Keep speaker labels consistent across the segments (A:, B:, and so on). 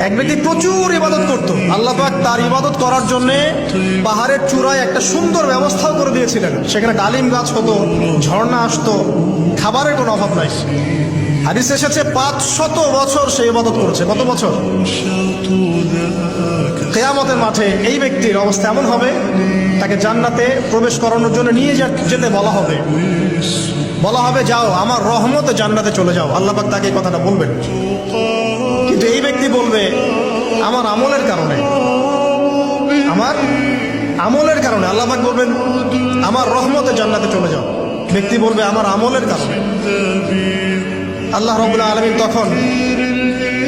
A: এক ব্যক্তি প্রচুর ইবাদত করত, আল্লাহ পাক তার ইবাদত করার জন্য পাহাড়ের চূড়ায় একটা সুন্দর ব্যবস্থাও করে দিয়েছিলেন। সেখানে ডালিম গাছ হতো, ঝর্ণা আসতো, খাবারের কোনো অভাব নাই। হাদিস এসেছে 500 বছর সে ইবাদত করেছে। কত বছর? কিয়ামতের মাঠে এই ব্যক্তির অবস্থা এমন হবে, তাকে জান্নাতে প্রবেশ করানোর জন্য নিয়ে যেতে বলা হবে, যাও আমার রহমতে জান্নাতে চলে যাও। আল্লাহ পাক তাকে এই কথাটা বলবেন, কিন্তু এই ব্যক্তি বলবে আমার আমলের কারণে, আল্লাহ পাক বলবেন আমার রহমতে জান্নাতে চলে যাও। ব্যক্তি বলবে আমার আমলের কারণে। আল্লাহ রাব্বুল আলামিন তখন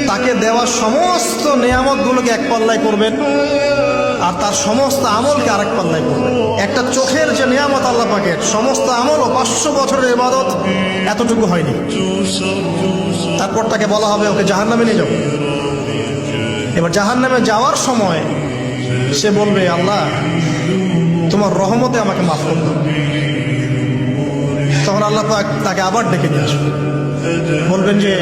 A: তাকে দেওয়া সমস্ত নেয়ামতগুলোকে এক পাল্লায় করবেন, আর তার সমস্ত আমলকে আরেক পাল্লায় করবেন। একটা চোখের যে নেয়ামত আল্লাহ পাকের, সমস্ত আমল ও 500 বছরের ইবাদত এতটুকু হয়নি। তারপর তাকে বলা হবে ওকে জাহান্নামে নিয়ে যাও। এবার জাহান্নামে যাওয়ার সময় সে বলবে আল্লাহ তোমার রহমতে আমাকে মাফ করে দাও। তখন আল্লাহ পাক তাকে আবার ডেকে নিয়ে আসবে, বলবেন যে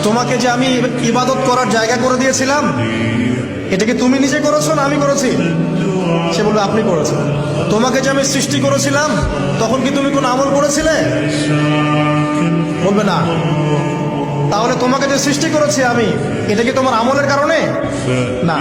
A: তোমাকে যে আমি ইবাদত করার জায়গা করে দিয়েছিলাম, এটা কি তুমি নিজে করেছো না আমি করেছি? সে বলবে আপনি করেছেন। তোমাকে যে আমি সৃষ্টি করেছিলাম তখন কি তুমি কোন আমল করেছিলে? বলবে না। তাহলে তোমাকে যে সৃষ্টি করেছি আমি, এটা কি তোমার আমলের কারণে? না।